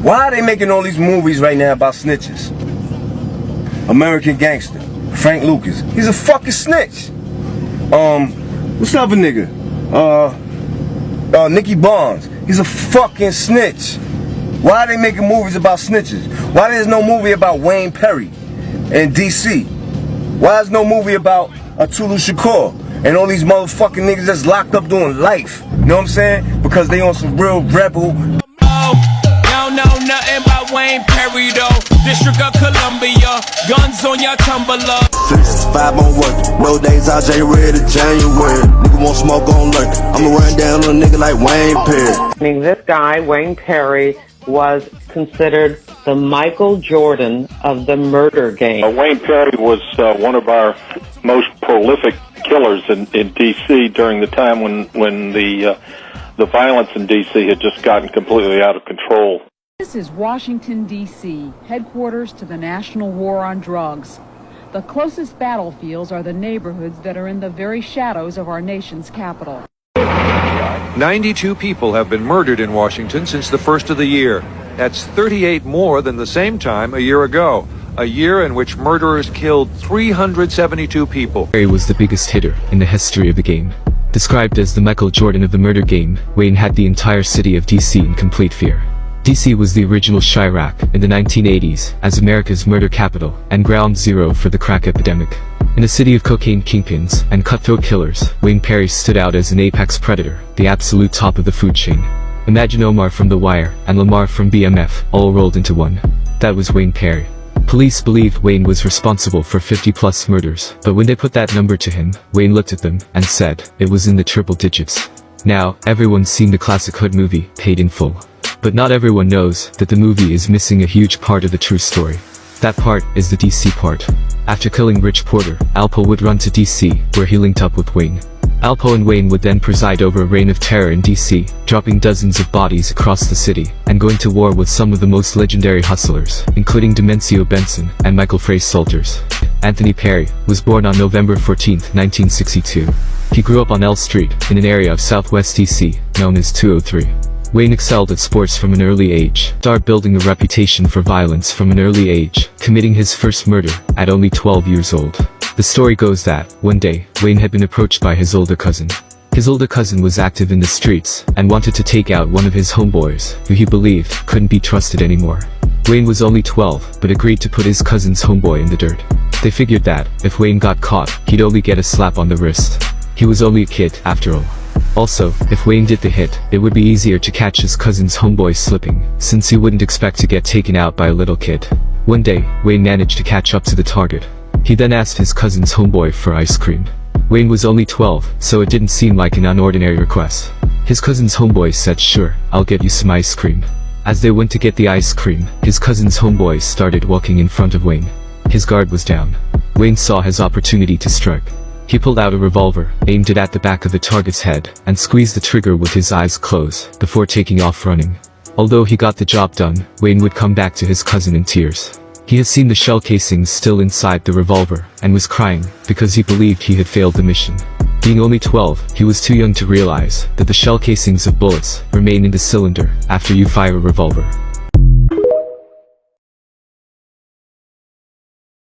Why are they making all these movies right now about snitches? American Gangster, Frank Lucas, he's a fucking snitch. What's the other nigga? Nicky Barnes, he's a fucking snitch. Why are they making movies about snitches? Why there's no movie about Wayne Perry in DC? Why there's no movie about Tulu Shakur and all these motherfucking niggas that's locked up doing life? You know what I'm saying? Because they on some real rebel. Don't know nothing about Wayne Perry though. District of Columbia, guns on your tumbler. 365 on work, no days out January to January. Nigga want smoke on lurk, I'ma run down on a nigga like Wayne Perry. I mean, this guy, Wayne Perry, was considered the Michael Jordan of the murder game. Wayne Perry was one of our most prolific killers in D.C. during the time when the violence in D.C. had just gotten completely out of control. This is Washington, D.C., headquarters to the National War on Drugs. The closest battlefields are the neighborhoods that are in the very shadows of our nation's capital. 92 people have been murdered in Washington since the first of the year. That's 38 more than the same time a year ago. A year in which murderers killed 372 people. Perry was the biggest hitter in the history of the game. Described as the Michael Jordan of the murder game, Wayne had the entire city of DC in complete fear. DC was the original Chirac in the 1980s as America's murder capital and ground zero for the crack epidemic. In a city of cocaine kingpins and cutthroat killers, Wayne Perry stood out as an apex predator, the absolute top of the food chain. Imagine Omar from The Wire and Lamar from BMF all rolled into one. That was Wayne Perry. Police believed Wayne was responsible for 50+ murders, but when they put that number to him, Wayne looked at them and said it was in the triple digits. Now, everyone's seen the classic Hood movie, Paid in Full. But not everyone knows that the movie is missing a huge part of the true story. That part is the DC part. After killing Rich Porter, Alpo would run to DC, where he linked up with Wayne. Alpo and Wayne would then preside over a reign of terror in DC, dropping dozens of bodies across the city, and going to war with some of the most legendary hustlers, including Demencio Benson and Michael Frey's soldiers. Anthony Perry was born on November 14, 1962. He grew up on L Street, in an area of southwest DC, known as 203. Wayne excelled at sports from an early age, started building a reputation for violence from an early age, committing his first murder at only 12 years old. The story goes that, one day, Wayne had been approached by his older cousin. His older cousin was active in the streets, and wanted to take out one of his homeboys, who he believed couldn't be trusted anymore. Wayne was only 12, but agreed to put his cousin's homeboy in the dirt. They figured that, if Wayne got caught, he'd only get a slap on the wrist. He was only a kid, after all. Also, if Wayne did the hit, it would be easier to catch his cousin's homeboy slipping, since he wouldn't expect to get taken out by a little kid. One day, Wayne managed to catch up to the target. He then asked his cousin's homeboy for ice cream. Wayne was only 12, so it didn't seem like an unordinary request. His cousin's homeboy said, "Sure, I'll get you some ice cream." As they went to get the ice cream, his cousin's homeboy started walking in front of Wayne. His guard was down. Wayne saw his opportunity to strike. He pulled out a revolver, aimed it at the back of the target's head, and squeezed the trigger with his eyes closed, before taking off running. Although he got the job done, Wayne would come back to his cousin in tears. He had seen the shell casings still inside the revolver, and was crying, because he believed he had failed the mission. Being only 12, he was too young to realize that the shell casings of bullets remain in the cylinder after you fire a revolver.